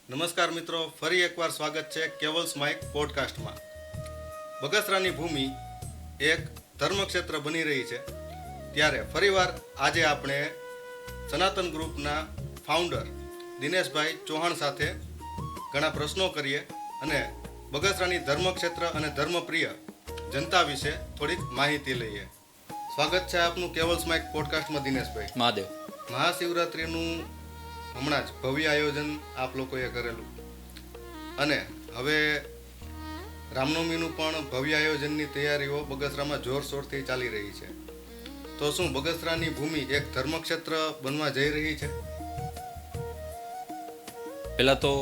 નમસ્કાર મિત્રો, ફરી એકવાર સ્વાગત છે કેવલ્સ માઇક પોડકાસ્ટમાં. બગસરાની ભૂમિ એક ધર્મક્ષેત્ર બની રહી છે, ત્યારે ફરીવાર આજે આપણે સનાતન ગ્રુપના ફાઉન્ડર દિનેશભાઈ ચૌહાણ સાથે ઘણા પ્રશ્નો કરીએ અને બગસરાની ધર્મક્ષેત્ર અને ધર્મપ્રિય જનતા વિશે થોડીક માહિતી લઈએ. સ્વાગત છે આપનું કેવલ્સ માઇક પોડકાસ્ટમાં દિનેશભાઈ. મહાદેવ. મહાશિવરાત્રિનું હમણાં જ ભવ્ય આયોજન આપ લોકોએ કરેલું અને હવે રામનવમીનું પણ ભવ્ય આયોજનની તૈયારીઓ બગસરામાં જોરશોરથી ચાલી રહી છે. તો શું બગસરાની ભૂમિ એક ધર્મક્ષેત્ર બનવા જઈ રહી છે? પહેલા તો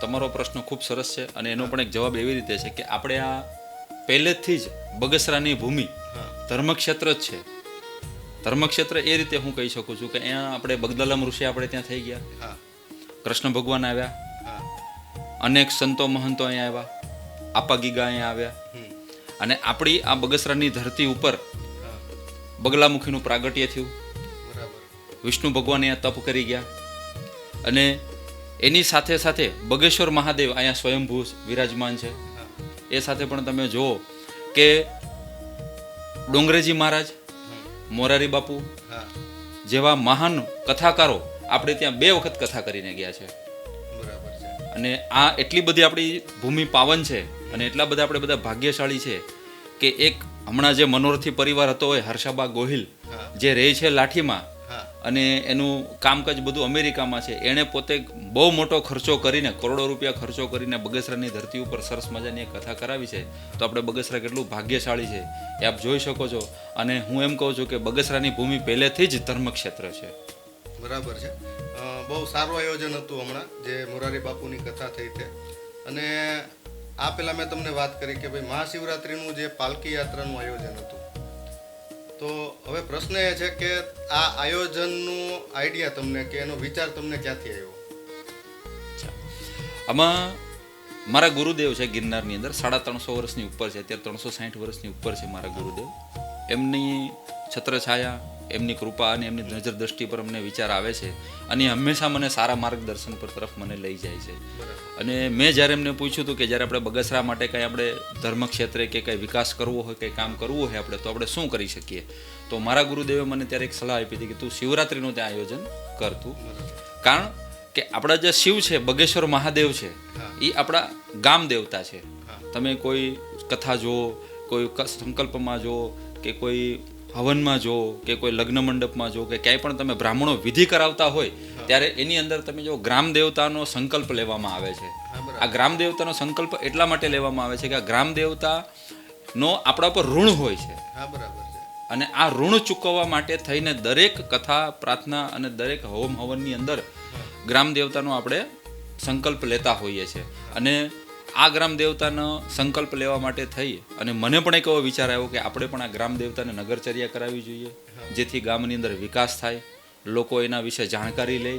તમારો પ્રશ્ન ખૂબ સરસ છે અને એનો પણ એક જવાબ એવી રીતે છે કે આપણે આ પહેલેથી જ બગસરાની ભૂમિ ધર્મક્ષેત્ર જ છે. ધર્મક્ષેત્ર એ રીતે હું કહી શકું છું કે અહીંયા આપણે બગદાલમ ઋષિ આપણે ત્યાં થઈ ગયા, કૃષ્ણ ભગવાન આવ્યા, અનેક સંતો મહંતો અહીંયા આવ્યા, આપા ગીગા અહીંયા આવ્યા અને આપણી આ બગસરાની ધરતી ઉપર બગલામુખીનું પ્રાગટ્ય થયું. વિષ્ણુ ભગવાન અહીંયા તપ કરી ગયા અને એની સાથે સાથે બગેશ્વર મહાદેવ અહીંયા સ્વયંભૂ વિરાજમાન છે. એ સાથે પણ તમે જુઓ કે ડોંગરેજી મહારાજ, મોરારી બાપુ જેવા મહાન કથાકારો આપણે ત્યાં 2 વખત કથા કરીને ગયા છે. અને આ એટલી બધી આપણી ભૂમિ પાવન છે અને એટલા બધા આપણે બધા ભાગ્યશાળી છે કે એક હમણાં જે મનોરથી પરિવાર હતો હોય હર્ષાબા ગોહિલ જે રહે છે લાઠીમાં અને એનું કામકાજ બધું અમેરિકામાં છે, એણે પોતે બહુ મોટો ખર્ચો કરીને કરોડો રૂપિયા ખર્ચો કરીને બગસરાની ધરતી ઉપર સરસ મજાની એક કથા કરાવી છે. તો આપણે બગસરા કેટલું ભાગ્યશાળી છે એ આપ જોઈ શકો છો. અને હું એમ કહું છું કે બગસરાની ભૂમિ પહેલેથી જ ધર્મક્ષેત્ર છે. બરાબર છે. બહુ સારું આયોજન હતું હમણાં જે મોરારી બાપુની કથા થઈ છે. અને આ પહેલાં મેં તમને વાત કરી કે ભાઈ મહાશિવરાત્રિનું જે પાલકી યાત્રાનું આયોજન હતું, તો હવે પ્રશ્ન એ છે કે આ આયોજનનું આઈડિયા તમને કે એનો વિચાર તમને ક્યાંથી આવ્યો? આમાં મારા ગુરુદેવ છે ગિરનારની અંદર 350 વર્ષની ઉપર છે, અત્યારે 360 વર્ષની ઉપર છે મારા ગુરુદેવ. એમની છત્રછાયા, એમની કૃપા અને એમની નજર દ્રષ્ટિ પર અમને વિચાર આવે છે અને હંમેશા મને સારા માર્ગદર્શન પર તરફ મને લઈ જાય છે. અને મેં જ્યારે એમને પૂછ્યું હતું કે જ્યારે આપણે બગસરા માટે કંઈ આપણે ધર્મક્ષેત્રે કે કંઈ વિકાસ કરવો હોય, કંઈ કામ કરવું હોય આપણે, તો આપણે શું કરી શકીએ? તો મારા ગુરુદેવે મને ત્યારે એક સલાહ આપી હતી કે તું શિવરાત્રિનું ત્યાં આયોજન કરતું. કારણ કે આપણા જે શિવ છે બગેશ્વર મહાદેવ છે એ આપણા ગામ દેવતા છે. તમે કોઈ કથા જુઓ, કોઈ સંકલ્પમાં જુઓ કે કોઈ હવનમાં જો કે કોઈ લગ્ન મંડપમાં જો કે ક્યાંય પણ તમે બ્રાહ્મણો વિધિ કરાવતા હોય ત્યારે એની અંદર તમે જો ગ્રામ દેવતાનો સંકલ્પ લેવામાં આવે છે. આ ગ્રામ દેવતાનો સંકલ્પ એટલા માટે લેવામાં આવે છે કે આ ગ્રામ દેવતાનો આપણા પર ઋણ હોય છે અને આ ઋણ ચૂકવવા માટે થઈને દરેક કથા, પ્રાર્થના અને દરેક હોમ હવનની અંદર ગ્રામ દેવતાનો આપણે સંકલ્પ લેતા હોઈએ છીએ. અને આ ગ્રામ દેવતાનો સંકલ્પ લેવા માટે થઈ અને મને પણ એક એવો વિચાર આવ્યો કે આપણે પણ આ ગ્રામ દેવતાને નગરચર્યા કરાવવી જોઈએ, જેથી ગામની અંદર વિકાસ થાય, લોકો એના વિશે જાણકારી લે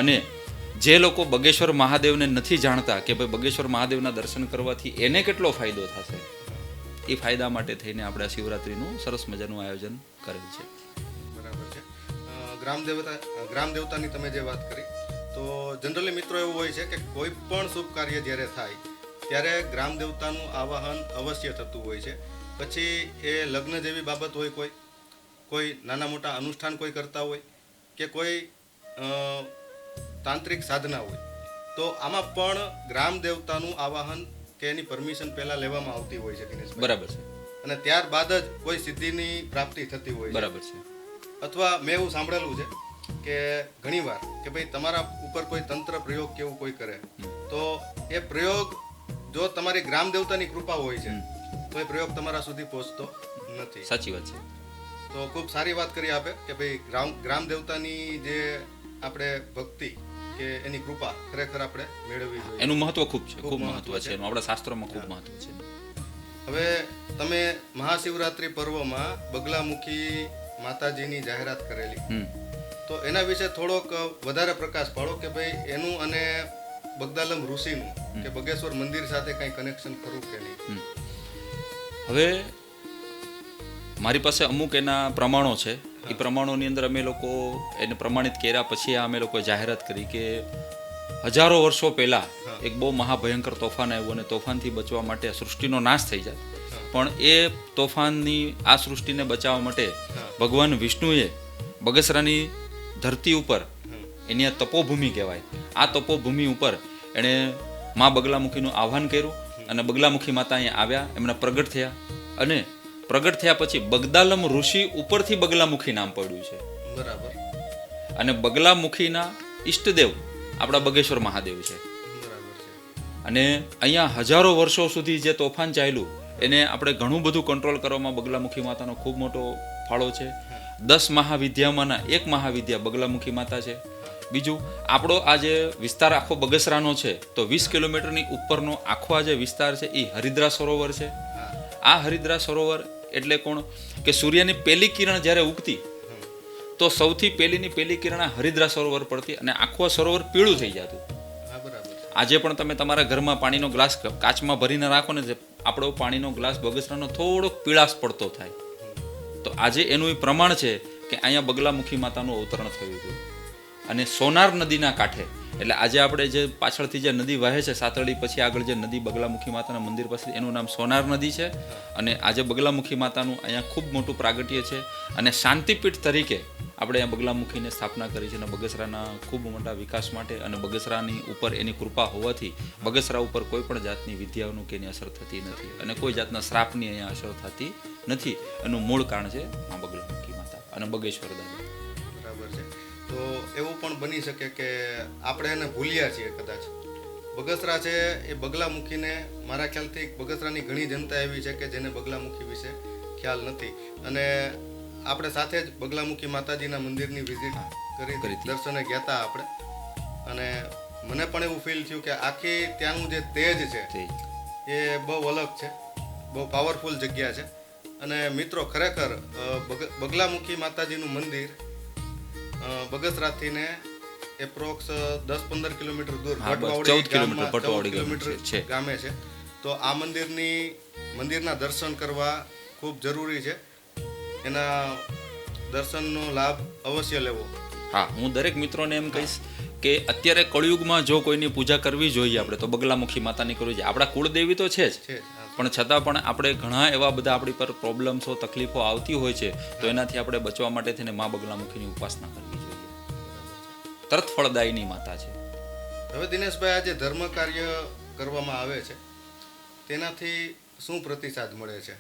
અને જે લોકો બગેશ્વર મહાદેવને નથી જાણતા કે ભાઈ બગેશ્વર મહાદેવના દર્શન કરવાથી એને કેટલો ફાયદો થશે, એ ફાયદા માટે થઈને આપણે આ શિવરાત્રિનું સરસ મજાનું આયોજન કરેલ છે. બરાબર છે. ગ્રામ દેવતાની તમે જે વાત કરી, તો જનરલી મિત્રો એવું હોય છે કે કોઈ પણ શુભ કાર્ય જ્યારે થાય ત્યારે ગ્રામ દેવતાનું આવાહન અવશ્ય થતું હોય છે. પછી એ લગ્ન જેવી બાબત હોય, કોઈ નાના મોટા અનુષ્ઠાન કોઈ કરતા હોય કે કોઈ તાંત્રિક સાધના હોય, તો આમાં પણ ગ્રામ દેવતાનું આવાહન કે એની પરમિશન પહેલાં લેવામાં આવતી હોય છે. બરાબર છે. અને ત્યારબાદ જ કોઈ સિદ્ધિની પ્રાપ્તિ થતી હોય છે. બરાબર છે. અથવા મેં એવું સાંભળેલું છે કે ઘણીવાર કે ભાઈ તમારા ઉપર કોઈ તંત્ર પ્રયોગ કે એવું કોઈ કરે તો એ પ્રયોગ જો તમારી ગ્રામ દેવતાની કૃપા હોય છે તો એ પ્રયોગ તમારા સુધી પહોંચતો નથી. સાચી વાત છે. તો ખૂબ સારી વાત કરી આપે કે ભાઈ ગ્રામ દેવતાની જે આપણે ભક્તિ કે એની કૃપા ખરેખર આપણે મેળવવી જોઈએ. એનું મહત્વ ખૂબ છે, ખૂબ મહત્વ છે એનું, આપણા શાસ્ત્રોમાં ખૂબ મહત્વ છે. હવે તમે મહાશિવરાત્રિ પર્વમાં બગલામુખી માતાજીની જાહેરાત કરેલી, તો એના વિશે થોડોક વધારે પ્રકાશ પાડો કે ભાઈ એનું અને બગદાલમ ઋષિનું કે બગેશ્વર મંદિર સાથે કઈ કનેક્શન ખરું કે નહીં? હવે મારી પાસે અમુક એના પ્રમાણો છે. એ પ્રમાણોની અંદર અમે લોકો એને પ્રમાણિત કર્યા પછી અમે લોકો જાહેરાત કરી કે હજારો વર્ષો પહેલા એક બહુ મહાભયંકર તોફાન આવ્યું અને તોફાનથી બચવા માટે સૃષ્ટિનો નાશ થઈ જાય. પણ એ તોફાનની આ સૃષ્ટિને બચાવવા માટે ભગવાન વિષ્ણુએ બગસરાની ધરતી ઉપર, એની આ તપોભૂમિ કહેવાય, આ તપોભૂમિ ઉપર એણે મા બગલામુખીનું આહ્વાન કર્યું અને બગલામુખી માતા અહીંયા આવ્યા, એમના પ્રગટ થયા અને પ્રગટ થયા પછી બગદાલમ ઋષિ ઉપરથી બગલામુખી નામ પડ્યું છે. બરાબર. અને બગલામુખીના ઈષ્ટદેવ આપણા બગેશ્વર મહાદેવ છે. બરાબર છે. અને અહીંયા હજારો વર્ષો સુધી જે તોફાન ચાલ્યું એને આપણે ઘણું બધું કંટ્રોલ કરવામાં બગલામુખી માતાનો ખૂબ મોટો ફાળો છે. 10 મહાવિદ્યામાંના એક મહાવિદ્યા બગલામુખી માતા છે. બીજું, આપણો આ જે વિસ્તાર આખો બગસરાનો છે તો 20 કિલોમીટરની ઉપરનો આખો આ જે વિસ્તાર છે એ હરિદ્રા સરોવર છે. આ હરિદ્રા સરોવર એટલે કોણ કે સૂર્યની પહેલી કિરણ જ્યારે ઉગતી તો સૌથી પહેલી કિરણ આ હરિદ્રા સરોવર પડતી અને આખું સરોવર પીળું થઈ જતું. હા, બરાબર. આજે પણ તમે તમારા ઘરમાં પાણીનો ગ્લાસ કાચમાં ભરીને રાખો ને, આપણો પાણીનો ગ્લાસ બગસરાનો થોડોક પીળાશ પડતો થાય. તો આજે એનું એ પ્રમાણ છે કે અહીંયા બગલામુખી માતાનું અવતરણ થયું હતું. અને સોનાર નદીના કાંઠે, એટલે આજે આપણે જે પાછળથી જે નદી વહે છે સાતરડી પછી આગળ જે નદી બગલામુખી માતાના મંદિર પાસે, એનું નામ સોનાર નદી છે. અને આજે બગલામુખી માતાનું અહીંયા ખૂબ મોટું પ્રાગટ્ય છે અને શાંતિપીઠ તરીકે આપણે અહીંયા બગલામુખીને સ્થાપના કરી છે. અને બગસરાના ખૂબ મોટા વિકાસ માટે અને બગસરાની ઉપર એની કૃપા હોવાથી બગસરા ઉપર કોઈ પણ જાતની વિદ્યાઓનું કે એની અસર થતી નથી અને કોઈ જાતના શ્રાપની અહીંયા અસર થતી નથી. એનું મૂળ કારણ છે મા બગલામુખી માતા અને બગેશ્વર દાદા. બરાબર છે. તો એવું પણ બની શકે કે આપણે એને ભૂલ્યા છીએ કદાચ. બગસરા છે એ બગલામુખીને, મારા ખ્યાલથી બગસરાની ઘણી જનતા એવી છે કે જેને બગલામુખી વિશે ખ્યાલ નથી. અને આપણે સાથે જ બગલામુખી માતાજીના મંદિરની વિઝિટ કરી હતી, દર્શને ગયા હતા આપણે. અને મને પણ એવું ફીલ થયું કે આખી ત્યાંનું જે તેજ છે એ બહુ અલગ છે, બહુ પાવરફુલ જગ્યા છે. અને મિત્રો, ખરેખર બગલામુખી માતાજીનું મંદિર બગસરાથી ને એપ્રોક્સ 10-15 કિલોમીટર દૂર 14 કિલોમીટર ગામે છે. તો આ મંદિરના દર્શન કરવા ખૂબ જરૂરી છે. એના દર્શનનો લાભ અવશ્ય લેવો. હા, હું દરેક મિત્રોને એમ કહીશ કે અત્યારે કળિયુગમાં જો કોઈની પૂજા કરવી જોઈએ આપણે તો બગલામુખી માતાની કરવી જોઈએ. આપણા કુળદેવી તો છે જ, પણ છતાં પણ આપણે ઘણા એવા બધા આપણી પર પ્રોબ્લેમ્સો, તકલીફો આવતી હોય છે, તો એનાથી આપણે બચવા માટે થઈને મા બગલામુખીની ઉપાસના કરવી જોઈએ. તરત ફળદાયીની માતા છે. હવે દિનેશભાઈ, આ જે ધર્મ કાર્ય કરવામાં આવે છે તેનાથી શું પ્રતિસાદ મળે છે?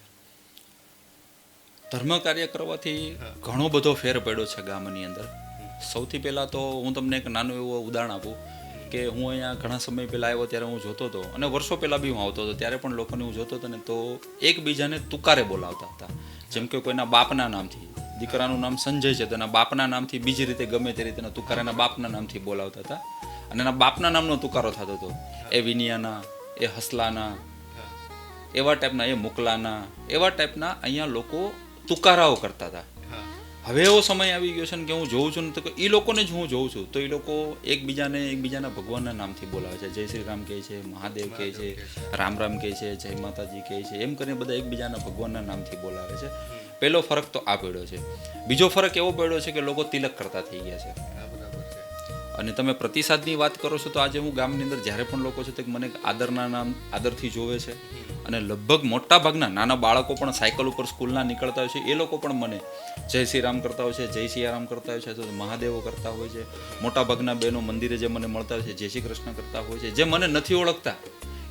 ધર્મ કાર્ય કરવાથી ઘણો બધો ફેર પડ્યો છે ગામની અંદર. સૌથી પહેલાં તો હું તમને એક નાનું એવું ઉદાહરણ આપું કે હું અહીંયા ઘણા સમય પહેલાં આવ્યો ત્યારે હું જોતો હતો, અને વર્ષો પહેલાં બી હું આવતો હતો ત્યારે પણ લોકોને હું જોતો હતો ને તો એકબીજાને તુકારે બોલાવતા હતા. જેમ કે કોઈના બાપના નામથી, દીકરાનું નામ સંજય છે તો એના બાપના નામથી બીજી રીતે ગમે તે રીતે તુકારાના બાપના નામથી બોલાવતા હતા. અને એના બાપના નામનો તુકારો થતો હતો, એ વિનિયાના, એ હસલાના, એવા ટાઈપના, એ મુકલાના, એવા ટાઈપના અહીંયા લોકો તુકારાઓ કરતા હતા. હવે એવો સમય આવી ગયો છે ને કે હું જોઉં છું ને તો એ લોકોને જ હું જોઉં છું તો એ લોકો એકબીજાના ભગવાનના નામથી બોલાવે છે. જય શ્રી રામ કહે છે, મહાદેવ કહે છે, રામ રામ કહે છે, જય માતાજી કહે છે, એમ કરીને બધા એકબીજાના ભગવાનના નામથી બોલાવે છે. પહેલો ફરક તો આ પડ્યો છે. બીજો ફરક એવો પડ્યો છે કે લોકો તિલક કરતા થઈ ગયા છે. અને તમે પ્રતિસાદની વાત કરો છો તો આજે હું ગામની અંદર જ્યારે પણ લોકો છે તે મને આદરથી જોવે છે. અને લગભગ મોટા ભાગના નાના બાળકો પણ સાયકલ ઉપર સ્કૂલના નીકળતા હોય છે, એ લોકો પણ મને જય શ્રી રામ કરતા હોય છે, જય સિયારામ કરતા હોય છે, તો મહાદેવો કરતા હોય છે. મોટા ભાગના બહેનો મંદિરે જે મને મળતા હોય છે જય શ્રી કૃષ્ણ કરતા હોય છે. જે મને નથી ઓળખતા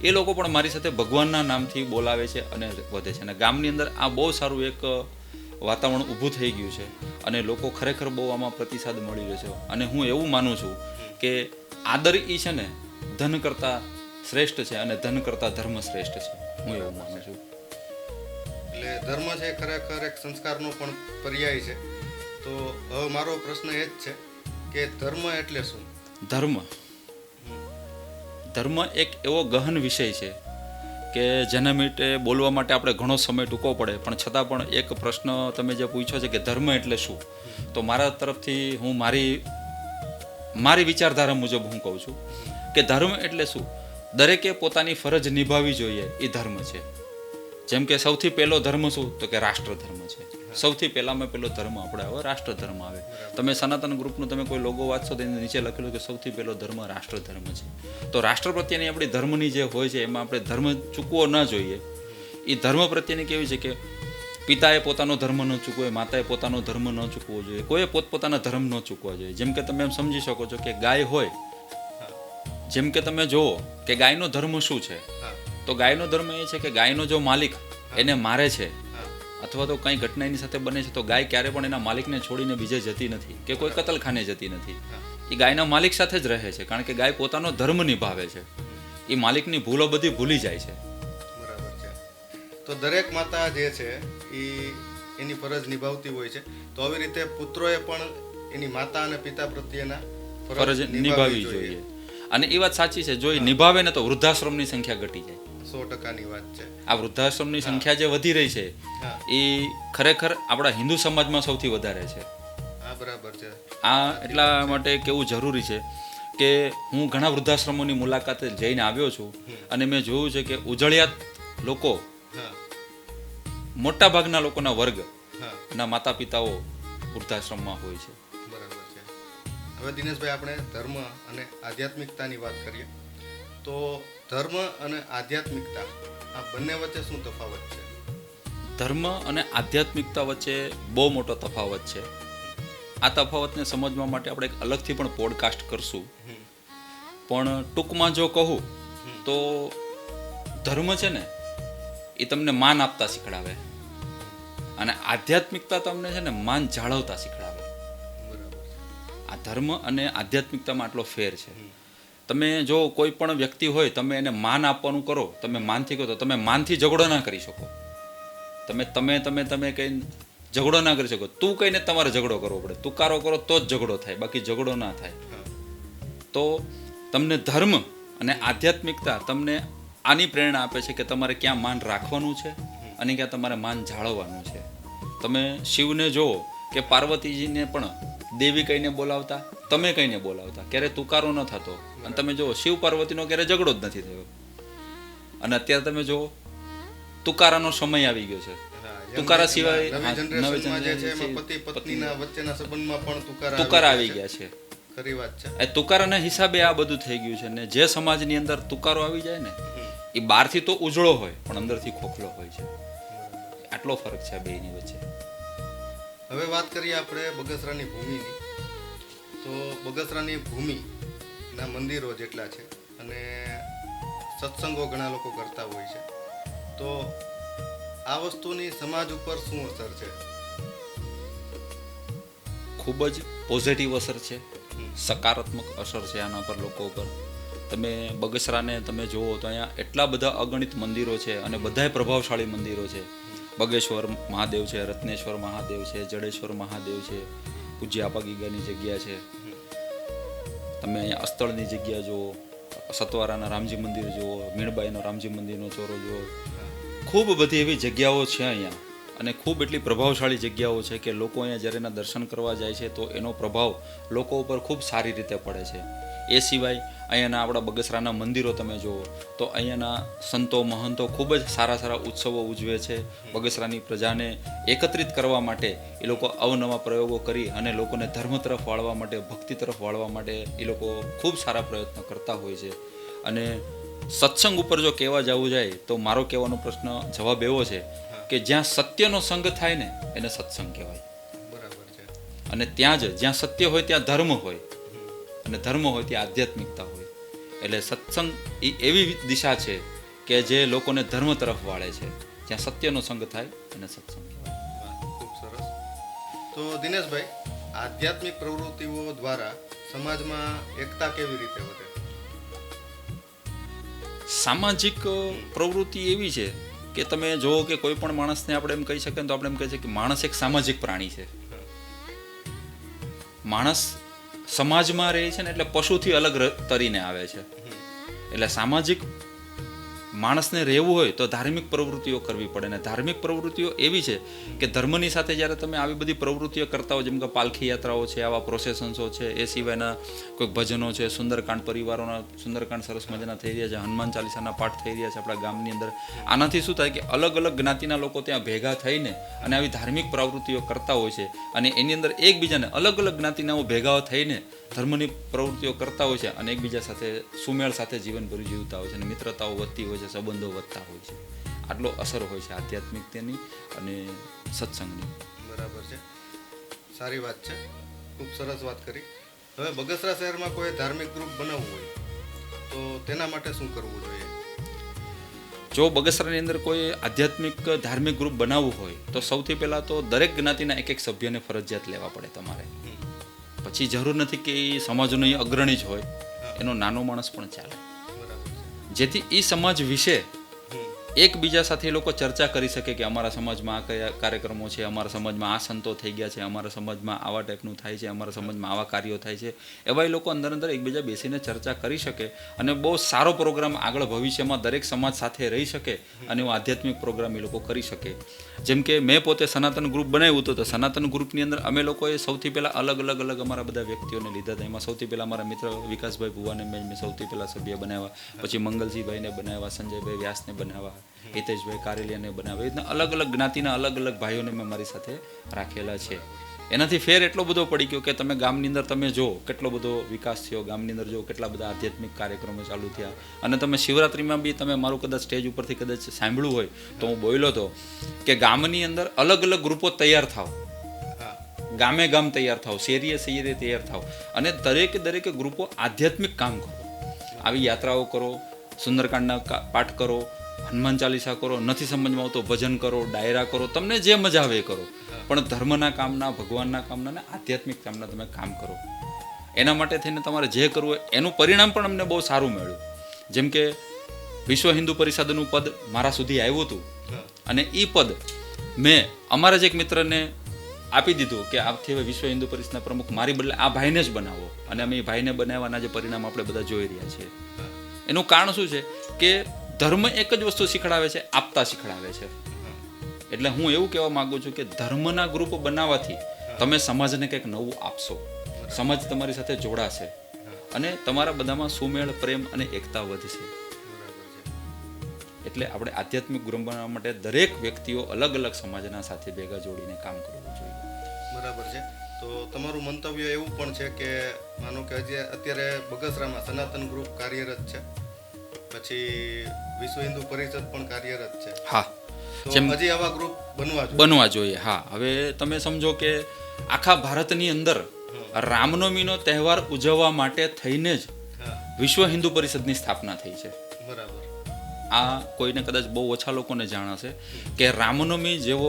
એ લોકો પણ મારી સાથે ભગવાનના નામથી બોલાવે છે અને વધે છે. અને ગામની અંદર આ બહુ સારું એક વાતાવરણ ઊભું થઈ ગયું છે અને લોકો ખરેખર બહુ આમાં પ્રતિસાદ મળી રહ્યો છે. અને હું એવું માનું છું કે આદર એ છે ને ધન કરતાં શ્રેષ્ઠ છે અને ધન કરતાં ધર્મ શ્રેષ્ઠ છે. હું એવું માનું છું. એટલે ધર્મ છે ખરેખર એક સંસ્કારનો પણ પર્યાય છે. તો હવે મારો પ્રશ્ન એ જ છે કે ધર્મ એટલે શું? ધર્મ એક એવો ગહન વિષય છે કે જેના માટે બોલવા માટે આપણે ઘણો સમય ટૂંકો પડે, પણ છતાં પણ એક પ્રશ્ન તમે જે પૂછ્યો છે કે ધર્મ એટલે શું, તો મારા તરફથી હું મારી વિચારધારા મુજબ હું કહું છું કે ધર્મ એટલે શું? દરેકે પોતાની ફરજ નિભાવવી જોઈએ, એ ધર્મ છે. જેમ કે સૌથી પહેલો ધર્મ શું તો કે રાષ્ટ્ર ધર્મ છે. સૌથી પહેલામાં પહેલો ધર્મ આપણે આવે રાષ્ટ્ર ધર્મ આવે. તમે સનાતન ગ્રુપનું તમે કોઈ લોગો વાંચશો તો એની નીચે લખેલું કે સૌથી પહેલો ધર્મ રાષ્ટ્ર ધર્મ છે. તો રાષ્ટ્ર પ્રત્યેની આપણી ધર્મની જે હોય છે એમાં આપણે ધર્મ ચૂકવો ન જોઈએ. એ ધર્મ પ્રત્યેની કેવી છે કે પિતાએ પોતાનો ધર્મ ન ચૂકવો, માતાએ પોતાનો ધર્મ ન ચૂકવો જોઈએ, કોઈએ પોતપોતાના ધર્મ ન ચૂકવા જોઈએ. જેમ કે તમે એમ સમજી શકો છો કે ગાય હોય, જેમ કે તમે જુઓ કે ગાયનો ધર્મ શું છે, તો ગાયનો ધર્મ એ છે કે ગાયનો જો માલિક એને મારે છે અથવા તો કંઈ ઘટના એની સાથે બને છે તો ગાય ક્યારે પણ એના માલિકને છોડીને બીજે જતી નથી કે કોઈ કતલખાને જતી નથી. એ ગાયના માલિક સાથે જ રહે છે, કારણ કે ગાય પોતાનો ધર્મ નિભાવે છે. એ માલિકની ભૂલો બધી ભૂલી જાય છે. બરાબર છે. તો દરેક માતા જે છે એ એની ફરજ નિભાવતી હોય છે. તો આવી રીતે પુત્રોએ પણ એની માતા અને પિતા પ્રત્યેના ફરજ નિભાવવી જોઈએ. અને એ વાત સાચી છે, જો એ નિભાવે ને તો વૃદ્ધાશ્રમની સંખ્યા ઘટી જાય. 100%ની વાત છે. આ વૃદ્ધાશ્રમની સંખ્યા જે વધી રહી છે એ ખરેખર આપણા હિન્દુ સમાજમાં સૌથી વધારે છે. હા, બરાબર છે. આ એટલા માટે કેવું જરૂરી છે કે હું ઘણા વૃદ્ધાશ્રમોની મુલાકાતે જઈને આવ્યો છું અને મેં જોયું છે કે ઉજળિયાત લોકો, મોટા ભાગના લોકોના વર્ગ ના માતા પિતાઓ વૃદ્ધાશ્રમમાં હોય છે. બરાબર છે. હવે દિનેશભાઈ, આપણે ધર્મ અને આધ્યાત્મિકતાની વાત કરીએ તો ધર્મ અને આધ્યાત્મિકતા આ બંને વચ્ચે શું તફાવત છે? ધર્મ અને આધ્યાત્મિકતા વચ્ચે બહુ મોટો તફાવત છે. આ તફાવતને સમજવા માટે આપણે એક અલગથી પણ પોડકાસ્ટ કરશું, પણ ટૂંકમાં જો કહું તો ધર્મ છે ને એ તમને માન આપતા શીખડાવે અને આધ્યાત્મિકતા તમને છે ને માન જાળવતા શીખડાવે. આ ધર્મ અને આધ્યાત્મિકતામાં આટલો ફેર છે. તમે જો કોઈ પણ વ્યક્તિ હોય, તમે એને માન આપવાનું કરો, તમે માનથી કહો તો તમે માનથી ઝઘડો ના કરી શકો. તમે કઈ ઝઘડો ના કરી શકો. તું કહીને તમારે ઝઘડો કરવો પડે. તુકારો કરો તો જ ઝઘડો થાય, બાકી ઝઘડો ના થાય. તો તમને ધર્મ અને આધ્યાત્મિકતા તમને આની પ્રેરણા આપે છે કે તમારે ક્યાં માન રાખવાનું છે અને ક્યાં તમારે માન જાળવવાનું છે. તમે શિવને જુઓ કે પાર્વતીજીને પણ દેવી કહીને બોલાવતા, તમે કહીને બોલાવતા, ક્યારે તુકારો ન થતો. અને તમે જુઓ શિવ પાર્વતીનો ક્યારે ઝઘડો જ નથી થયો. અને અત્યારે તમે જુઓ તુકારાનો સમય આવી ગયો છે. તુકારા સિવાય તુકારા આવી ગયા છે. ખરી વાત છે. એ તુકારાના હિસાબે આ બધું થઈ ગયું છે. ને જે સમાજની અંદર તુકારો આવી જાય ને એ બહારથી તો ઉજળો હોય પણ અંદરથી ખોખલો હોય છે. આટલો ફરક છે આ બેની વચ્ચે. હવે વાત કરીએ આપણે બગસરાની ભૂમિની. તો બગસરાની ભૂમિના મંદિરો જેટલા છે અને સત્સંગો ઘણા લોકો કરતા હોય છે, તો આ વસ્તુની સમાજ ઉપર શું અસર છે? ખૂબ જ પોઝિટિવ અસર છે, સકારાત્મક અસર છે આના પર લોકો ઉપર. તમે બગસરાને તમે જુઓ તો અહીંયા એટલા બધા અગણિત મંદિરો છે અને બધાય પ્રભાવશાળી મંદિરો છે. બગેશ્વર મહાદેવ છે, રત્નેશ્વર મહાદેવ છે, જડેશ્વર મહાદેવ છે, પૂજ્ય આપા ગીગાની જગ્યા છે. તમે અહીંયા અસ્તળની જગ્યા જુઓ, સતવારાના રામજી મંદિર જુઓ, મીણબાઈનો રામજી મંદિરનો ચોરો જુઓ. ખૂબ બધી એવી જગ્યાઓ છે અહીંયા અને ખૂબ એટલી પ્રભાવશાળી જગ્યાઓ છે કે લોકો અહીંયા જ્યારે એના દર્શન કરવા જાય છે તો એનો પ્રભાવ લોકો ઉપર ખૂબ સારી રીતે પડે છે. એ સિવાય અહીંયાના આપણા બગસરાના મંદિરો તમે જુઓ તો અહીંયાના સંતો મહંતો ખૂબ જ સારા સારા ઉત્સવો ઉજવે છે. બગસરાની પ્રજાને એકત્રિત કરવા માટે એ લોકો અવનવા પ્રયોગો કરી અને લોકોને ધર્મ તરફ વાળવા માટે, ભક્તિ તરફ વાળવા માટે એ લોકો ખૂબ સારા પ્રયત્નો કરતા હોય છે. અને સત્સંગ ઉપર જો કહેવા જવું જાય તો મારો કહેવાનો પ્રશ્ન જવાબ એવો છે કે જ્યાં સત્યનો સંગ થાય ને એને સત્સંગ કહેવાય. બરાબર છે. અને ત્યાં જ જ્યાં સત્ય હોય ત્યાં ધર્મ હોય અને ધર્મ હોય ત્યાં આધ્યાત્મિકતા હોય. એટલે સત્સંગ એ એવી દિશા છે કે જે લોકોને ધર્મ તરફ વાળે છે. જ્યાં સત્યનો સંગ થાય અને સત્સંગ કહેવાય. ખૂબ સરસ. તો દિનેશભાઈ, આધ્યાત્મિક પ્રવૃત્તિઓ દ્વારા સમાજમાં એકતા કેવી રીતે વધે? સામાજિક પ્રવૃત્તિ એવી છે કે તમે જુઓ કે કોઈ પણ માણસને આપણે એમ કહી શકીએ તો આપણે એમ કહી શકીએ કે માણસ એક સામાજિક પ્રાણી છે. માણસ સમાજમાં રહે છે ને એટલે પશુથી અલગ તરીને આવે છે. એટલે સામાજિક માણસને રહેવું હોય તો ધાર્મિક પ્રવૃત્તિઓ કરવી પડે. ને ધાર્મિક પ્રવૃત્તિઓ એવી છે કે ધર્મની સાથે જ્યારે તમે આવી બધી પ્રવૃત્તિઓ કરતા હો, જેમ કે પાલખી યાત્રાઓ છે, આવા પ્રોસેશન્સો છે, એ સિવાયના કોઈક ભજનો છે, સુંદરકાંડ પરિવારોના સુંદરકાંડ સરસ મજાના થઈ રહ્યા છે, હનુમાન ચાલીસાના પાઠ થઈ રહ્યા છે આપણા ગામની અંદર. આનાથી શું થાય કે અલગ અલગ જ્ઞાતિના લોકો ત્યાં ભેગા થઈને અને આવી ધાર્મિક પ્રવૃત્તિઓ કરતા હોય છે. અને એની અંદર એકબીજાને અલગ અલગ જ્ઞાતિના ભેગા થઈને ધર્મની પ્રવૃત્તિઓ કરતા હોય છે અને એકબીજા સાથે સુમેળ સાથે જીવનભર જીવતા હોય છે અને મિત્રતાઓ વધતી હોય છે, સંબંધો વધતા હોય છે. આટલો અસર હોય છે આધ્યાત્મિકતાની અને સત્સંગની. બરાબર છે, સારી વાત છે, ખૂબ સરસ વાત કરી. હવે બગસરા શહેરમાં કોઈ ધાર્મિક ગ્રુપ બનાવવું હોય તો તેના માટે શું કરવું જોઈએ? જો બગસરાની અંદર કોઈ આધ્યાત્મિક ધાર્મિક ગ્રુપ બનાવવું હોય તો સૌથી પહેલાં તો દરેક જ્ઞાતિના એક સભ્યને ફરજિયાત લેવા પડે તમારે. પછી જરૂર નથી કે એ સમાજનો એ અગ્રણી જ હોય, એનો નાનો માણસ પણ ચાલે, જેથી એ સમાજ વિશે એકબીજા સાથે એ લોકો ચર્ચા કરી શકે કે અમારા સમાજમાં આ કયા કાર્યક્રમો છે, અમારા સમાજમાં આ સંતો થઈ ગયા છે, અમારા સમાજમાં આવા ટાઈપનું થાય છે, અમારા સમાજમાં આવા કાર્યો થાય છે. એવા એ લોકો અંદર અંદર એકબીજા બેસીને ચર્ચા કરી શકે અને બહુ સારો પ્રોગ્રામ આગળ ભવિષ્યમાં દરેક સમાજ સાથે રહી શકે અને એવો આધ્યાત્મિક પ્રોગ્રામ એ લોકો કરી શકે. જેમ કે મેં પોતે સનાતન ગ્રુપ બનાવ્યું હતું, તો સનાતન ગ્રુપની અંદર અમે લોકોએ સૌથી પહેલાં અલગ અમારા બધા વ્યક્તિઓને લીધા હતા. એમાં સૌથી પહેલાં અમારા મિત્ર વિકાસભાઈ ભુવાને મેં સૌથી પહેલાં સભ્ય બનાવ્યા, પછી મંગલજીભાઈને બનાવ્યા, સંજયભાઈ વ્યાસને બનાવ્યા, હિતેશભાઈ કારેલિયાને બનાવ્યા. એ રીતના અલગ જ્ઞાતિના અલગ ભાઈઓને મેં મારી સાથે રાખેલા છે. એનાથી ફેર એટલો બધો પડી ગયો કે તમે ગામની અંદર તમે જો કેટલો બધો વિકાસ થયો, ગામની અંદર જો કેટલા બધા આધ્યાત્મિક કાર્યક્રમો ચાલુ થયા. અને તમે શિવરાત્રિમાં બી તમે મારું કદાચ સ્ટેજ ઉપરથી કદાચ સાંભળ્યું હોય તો હું બોલ્યો હતો કે ગામની અંદર અલગ ગ્રુપો તૈયાર થાવ, ગામ તૈયાર થાવ, શેરીએ તૈયાર થાવ અને દરેકે ગ્રુપો આધ્યાત્મિક કામ કરો. આવી યાત્રાઓ કરો, સુંદરકાંડના પાઠ કરો, હનુમાન ચાલીસા કરો, નથી સમજમાં આવતો ભજન કરો, ડાયરા કરો, તમને જે મજા આવે એ કરો, પણ ધર્મના કામના, ભગવાનના કામના ને આધ્યાત્મિક કામના તમે કામ કરો. એના માટે થઈને તમારે જે કરવું હોય એનું પરિણામ પણ અમને બહુ સારું મળ્યું. જેમ કે વિશ્વ હિન્દુ પરિષદનું પદ મારા સુધી આવ્યું હતું અને એ પદ મેં અમારા જ એક મિત્રને આપી દીધું કે આથી હવે વિશ્વ હિન્દુ પરિષદના પ્રમુખ મારી બદલે આ ભાઈને જ બનાવો. અને અમે એ ભાઈને બનાવવાના જે પરિણામ આપણે બધા જોઈ રહ્યા છીએ. એનું કારણ શું છે કે ધર્મ એક જ વસ્તુ શીખડાવે છે, આપતા શીખડાવે છે. એટલે હું એવું કહેવા માંગુ છું કે ધર્મના ગ્રુપ બનાવવાથી તમે સમાજને કંઈક નવું આપશો, સમાજ તમારી સાથે જોડાશે અને તમારા બધામાં સુમેળ, પ્રેમ અને એકતા વધશે. એટલે આપણે આધ્યાત્મિક ગ્રુપ બનાવવા માટે દરેક વ્યક્તિઓ અલગ સમાજના સાથે ભેગા જોડીને કામ કરવું જોઈએ. બરાબર છે. તો તમારું મંતવ્ય એવું પણ છે કે માનો કે અત્યારે બગસરામાં સનાતન ગ્રુપ કાર્યરત છે, પછી વિશ્વ હિન્દુ પરિષદ પણ કાર્યરત છે. હા, જેમ હજી આવા ગ્રુપ બનવા જોઈએ. હા, હવે તમે સમજો કે આખા ભારતની અંદર રામનવમીનો તહેવાર ઉજવવા માટે થઈને જ વિશ્વ હિન્દુ પરિષદની સ્થાપના થઈ છે. બરાબર. આ કોઈને કદાચ બહુ ઓછા લોકોને જાણ હશે કે રામનવમી જેવો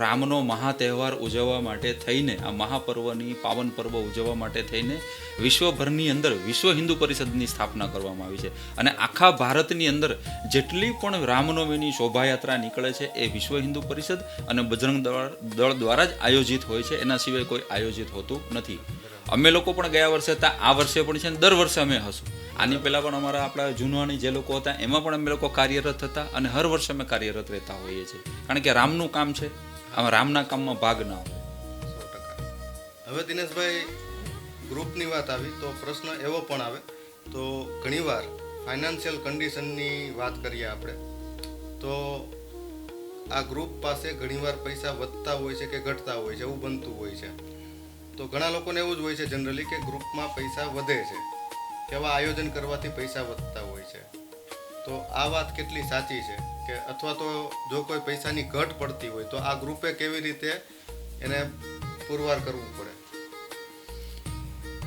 રામનો મહા તહેવાર ઉજવવા માટે થઈને, આ મહાપર્વની પાવન પર્વ ઉજવવા માટે થઈને વિશ્વભરની અંદર વિશ્વ હિન્દુ પરિષદની સ્થાપના કરવામાં આવી છે. અને આખા ભારતની અંદર જેટલી પણ રામનવમીની શોભાયાત્રા નીકળે છે એ વિશ્વ હિન્દુ પરિષદ અને બજરંગ દળ દ્વારા જ આયોજિત હોય છે, એના સિવાય કોઈ આયોજિત હોતું નથી. અમે લોકો પણ ગયા વર્ષે હતા, આ વર્ષે પણ છે, દર વર્ષે અમે હશું. આની પહેલાં પણ અમારા આપણા જૂનવાણી જે લોકો હતા એમાં પણ અમે લોકો કાર્યરત હતા અને હર વર્ષે અમે કાર્યરત રહેતા હોઈએ છીએ. કારણ કે રામનું કામ છે, આમાં રામના કામમાં ભાગ ના હોય. 100%. હવે દિનેશભાઈ, ગ્રુપની વાત આવી તો પ્રશ્ન એવો પણ આવે તો ઘણીવાર ફાઇનાન્શિયલ કન્ડિશનની વાત કરીએ આપણે તો આ ગ્રુપ પાસે ઘણીવાર પૈસા વધતા હોય છે કે ઘટતા હોય છે, એવું બનતું હોય છે. તો ઘણા લોકોને એવું જ હોય છે જનરલી કે ગ્રુપમાં પૈસા વધે છે, કેવા આયોજન કરવાથી પૈસા વધતા હોય છે. તો આ વાત કેટલી સાચી છે કે અથવા તો જો કોઈ પૈસાની ઘટ પડતી હોય તો આ ગ્રુપે કેવી રીતે એને પુરવાર કરવું પડે?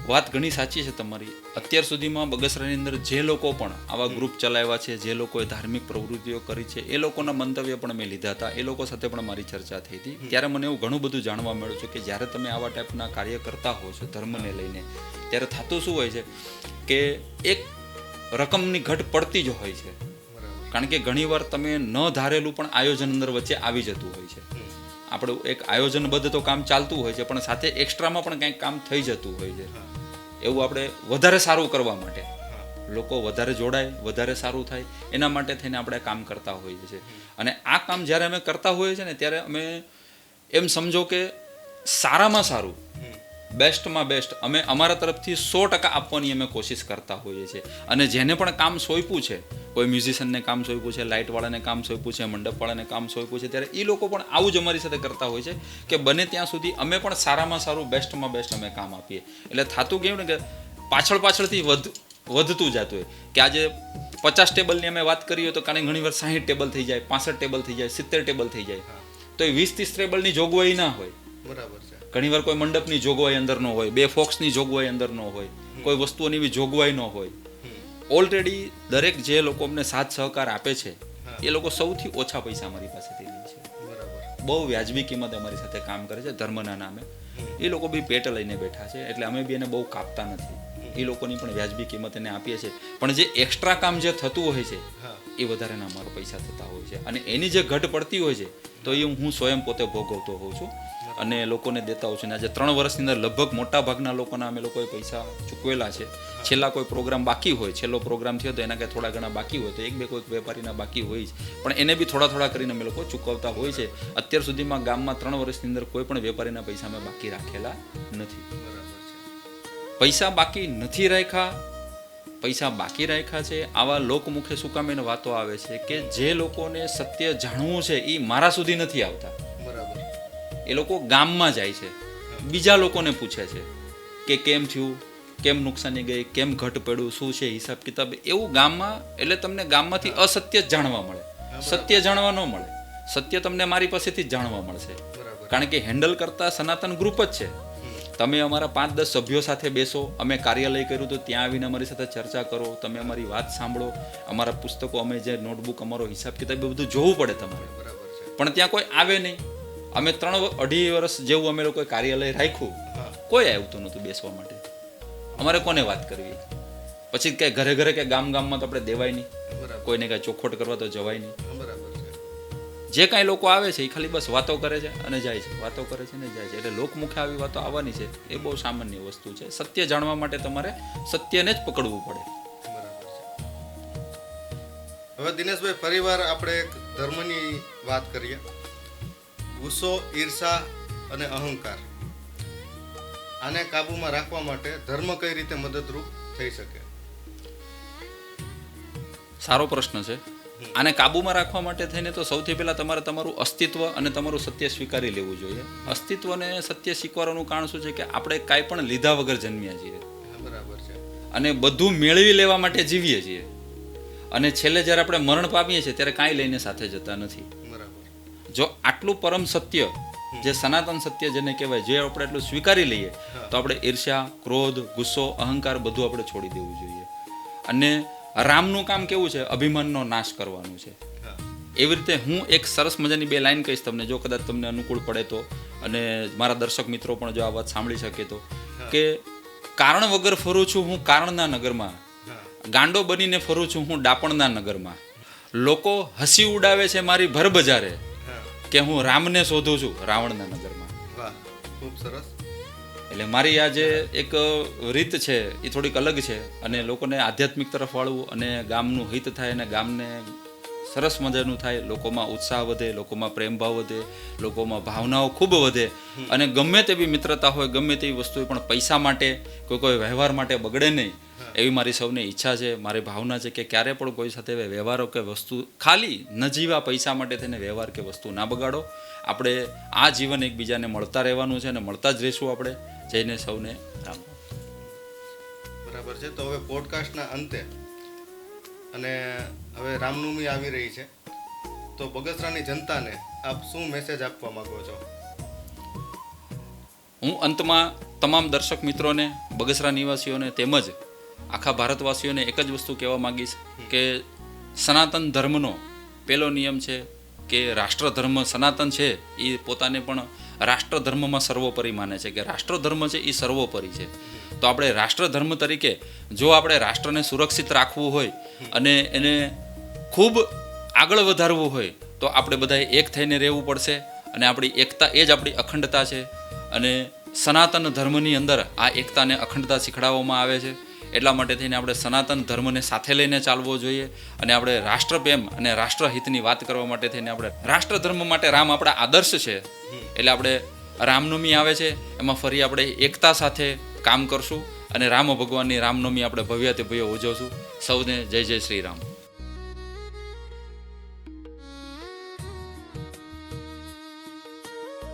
વાત ઘણી સાચી છે તમારી. અત્યાર સુધીમાં બગસરાની અંદર જે લોકો પણ આવા ગ્રુપ ચલાવ્યા છે, જે લોકોએ ધાર્મિક પ્રવૃત્તિઓ કરી છે, એ લોકોના મંતવ્ય પણ મેં લીધા હતા. એ લોકો સાથે પણ મારી ચર્ચા થઈ હતી. ત્યારે મને એવું ઘણું બધું જાણવા મળ્યું છે કે જ્યારે તમે આવા ટાઈપના કાર્ય કરતા હો છો ધર્મને લઈને, ત્યારે થતું શું હોય છે કે એક રકમની ઘટ પડતી જ હોય છે. કારણ કે ઘણીવાર તમે ન ધારેલું પણ આયોજન અંદર વચ્ચે આવી જતું હોય છે. આપણું એક આયોજનબદ્ધ તો કામ ચાલતું હોય છે, પણ સાથે એક્સ્ટ્રામાં પણ કંઈક કામ થઈ જતું હોય છે. એવું આપણે વધારે સારું કરવા માટે લોકો વધારે જોડાય, વધારે સારું થાય, એના માટે થઈને આપણે કામ કરતા હોઈએ છીએ. અને આ કામ જ્યારે અમે કરતા હોઈએ છીએ ને ત્યારે અમે એમ સમજો કે સારામાં સારું, બેસ્ટમાં બેસ્ટ અમે અમારા તરફથી 100% આપવાની અમે કોશિશ કરતા હોઈએ છીએ. અને જેને પણ કામ સોંપ્યું છે, કોઈ મ્યુઝિશિયનને કામ સોંપ્યું છે, લાઇટવાળાને કામ સોંપ્યું છે, મંડપવાળાને કામ સોંપ્યું છે, ત્યારે એ લોકો પણ આવું જ અમારી સાથે કરતા હોય છે કે બને ત્યાં સુધી અમે પણ સારામાં સારું, બેસ્ટમાં બેસ્ટ અમે કામ આપીએ. એટલે થતું કેવું ને કે પાછળથી વધતું જતું હોય કે આજે 50 ટેબલની અમે વાત કરીએ તો કારણે ઘણીવાર 60 ટેબલ થઈ જાય, 65 ટેબલ થઈ જાય, 70 ટેબલ થઈ જાય, તો એ 20-30 ટેબલની જોગવાઈ ના હોય. બરાબર છે. ઘણીવાર કોઈ મંડપની જોગવાઈ અંદર ન હોય, 2 ફોક્સની જોગવાઈ અંદર ન હોય, કોઈ વસ્તુઓની બી જોગવાઈ ન હોય. ઓલરેડી દરેક જે લોકો અમને સાથ સહકાર આપે છે એ લોકો સૌથી ઓછા પૈસા અમારી પાસેથી લે છે. બરાબર. બહુ વ્યાજબી કિંમતે અમારી સાથે કામ કરે છે ધર્મના નામે. એ લોકો બી પેટ લઈને બેઠા છે, એટલે અમે બી એને બહુ કાપતા નથી. એ લોકોની પણ વ્યાજબી કિંમત એને આપીએ છીએ. પણ જે એક્સ્ટ્રા કામ જે થતું હોય છે એ વધારેના અમારા પૈસા થતા હોય છે. અને એની જે ઘટ પડતી હોય છે તો એ હું સ્વયં પોતે ભોગવતો હોઉં છું અને લોકોને દેતા હોઉં છું. અને આજે 3 વર્ષની અંદર લગભગ મોટા ભાગના લોકોના અમે લોકોએ પૈસા ચૂકવેલા છે. છેલ્લા કોઈ પ્રોગ્રામ બાકી હોય, છેલ્લો પ્રોગ્રામ થયો તો એના કંઈ થોડા ઘણા બાકી હોય તો 1-2 કોઈક વેપારીના બાકી હોય જ, પણ એને બી થોડા કરીને અમે લોકો ચૂકવતા હોય છે. અત્યાર સુધીમાં ગામમાં 3 વર્ષની અંદર કોઈ પણ વેપારીના પૈસા અમે બાકી રાખેલા નથી. પૈસા બાકી નથી રાખ્યા, પૈસા બાકી રાખ્યા છે આવા લોકમુખે શું કામ એને વાતો આવે છે કે જે લોકોને સત્ય જાણવું છે એ મારા સુધી નથી આવતા. બરાબર. એ લોકો ગામમાં જાય છે, બીજા લોકોને પૂછે છે કે કેમ થયું, કેમ નુકસાની ગઈ, કેમ ઘટ પડ્યું, શું છે હિસાબ કિતાબ. એવું ગામમાં, એટલે તમને ગામમાંથી અસત્ય જ જાણવા મળે, સત્ય જાણવા ન મળે. સત્ય તમને મારી પાસેથી જ જાણવા મળશે, કારણ કે હેન્ડલ કરતા સનાતન ગ્રુપ જ છે. તમે અમારા 5-10 સભ્યો સાથે બેસો, અમે કાર્યાલય કર્યું તો ત્યાં આવીને અમારી સાથે ચર્ચા કરો, તમે અમારી વાત સાંભળો, અમારા પુસ્તકો, અમે જે નોટબુક, અમારો હિસાબ કિતાબ એ બધું જોવું પડે તમારે. પણ ત્યાં કોઈ આવે નહીં. અમે 3-2.5 વર્ષ જેવું અમે લોકોએ કાર્યાલય રાખ્યું, કોઈ આવતું નહોતું બેસવા માટે. અમારે કોને વાત કરવી? પછી કે ઘરે કે ગામમાં તો આપણે દેવાય નહીં, કોઈને કાંઈ ચોખવટ કરવા તો જવાય નહીં. જે કાંઈ લોકો આવે છે એ ખાલી બસ વાતો કરે છે અને જાય છે, વાતો કરે છે અને જાય છે. એટલે લોકમુખે આવી વાતો આવવાની છે એ બહુ સામાન્ય વસ્તુ છે. સત્ય જાણવા માટે તમારે સત્યને જ પકડવું પડે. હવે દિનેશભાઈ, ફરીવાર આપણે એક ધર્મની વાત કરીએ. ગુસ્સો, ઈર્ષા અને અહંકાર, આને કાબૂમાં રાખવા માટે ધર્મ કઈ રીતે મદદરૂપ થઈ શકે? સારો પ્રશ્ન છે. આને કાબૂમાં રાખવા માટે થઈને તો સૌથી પહેલાં તમારે તમારું અસ્તિત્વ અને તમારું સત્ય સ્વીકારી લેવું જોઈએ. અસ્તિત્વ અને સત્ય સ્વીકારવાનું કારણ શું છે કે આપણે કાંઈ પણ લીધા વગર જન્મ્યા છીએ. બરાબર છે. અને બધું મેળવી લેવા માટે જીવીએ છીએ. અને છેલ્લે જ્યારે આપણે મરણ પામીએ છીએ ત્યારે કાંઈ લઈને સાથે જતા નથી. જો આટલું પરમ સત્ય, જે સનાતન સત્ય જેને કહેવાય, જે આપણે એટલું સ્વીકારી લઈએ તો આપણે ઈર્ષ્યા, ક્રોધ, ગુસ્સો, અહંકાર બધું આપણે છોડી દેવું જોઈએ. અને રામનું કામ કેવું છે? અભિમાનનો નાશ કરવાનું છે. એવી રીતે હું એક સરસ મજાની 2 લાઈન કહીશ તમને, જો કદાચ તમને અનુકૂળ પડે તો, અને મારા દર્શક મિત્રો પણ જો આ વાત સાંભળી શકે તો, કે કારણ વગર ફરું છું હું કારણના નગરમાં, ગાંડો બનીને ફરું છું હું ડાપણના નગરમાં. લોકો હસી ઉડાવે છે મારી ભર બજારે કે હું રામને શોધું છું રાવણના નગરમાં. વાહ, ખૂબ સરસ. એટલે મારી આ જે એક રીત છે એ થોડીક અલગ છે, અને લોકોને આધ્યાત્મિક તરફ વાળવું અને ગામનું હિત થાય અને ગામને સરસ મજાનું થાય, લોકોમાં ઉત્સાહ વધે, લોકોમાં પ્રેમભાવ વધે, લોકોમાં ભાવનાઓ ખૂબ વધે, અને ગમે તેવી મિત્રતા હોય, ગમે તેવી વસ્તુ હોય, પણ પૈસા માટે, કોઈ વ્યવહાર માટે બગડે નહીં, એવી મારી સૌની ઈચ્છા છે, મારી ભાવના છે કે ક્યારે પણ કોઈ સાથે વ્યવહારો કે વસ્તુ ખાલી નજીવા પૈસા માટે થઈને વ્યવહાર કે વસ્તુ ના બગાડો. આપણે આ જીવન એકબીજાને મળતા રહેવાનું છે અને મળતા જ રહીશું આપણે. જઈને સૌને રામ. બરાબર છે. તો હવે પોડકાસ્ટના અંતે, અને હવે રામનવમી આવી રહી છે, તો બગસરાની જનતાને આપ શું મેસેજ આપવા માંગો છો? હું અંતમાં તમામ દર્શક મિત્રોને, બગસરા નિવાસીઓને તેમજ આખા ભારતવાસીઓને એક જ વસ્તુ કહેવા માંગીશ કે સનાતન ધર્મનો પહેલો નિયમ છે કે રાષ્ટ્રધર્મ સનાતન છે એ પોતાને પણ રાષ્ટ્રધર્મમાં સર્વોપરી માને છે, કે રાષ્ટ્રધર્મ છે એ સર્વોપરી છે. તો આપણે રાષ્ટ્રધર્મ તરીકે જો આપણે રાષ્ટ્રને સુરક્ષિત રાખવું હોય અને એને ખૂબ આગળ વધારવું હોય તો આપણે બધાએ એક થઈને રહેવું પડશે. અને આપણી એકતા એ જ આપણી અખંડતા છે. અને સનાતન ધર્મની અંદર આ એકતાને અખંડતા શીખડાવવામાં આવે છે. એટલા માટે થઈને આપણે સનાતન ધર્મને સાથે લઈને ચાલવો જોઈએ અને આપણે રાષ્ટ્રપ્રેમ અને રાષ્ટ્રહિતની વાત કરવા માટે થઈને આપણે રાષ્ટ્રધર્મ માટે રામ આપણા આદર્શ છે. એટલે આપણે રામનવમી આવે છે એમાં ફરી આપણે એકતા સાથે કામ કરશું અને રામ ભગવાનની રામનવમી આપણે ભવ્યથી ભવ્ય ઉજવશું. સૌને જય જય શ્રી રામ.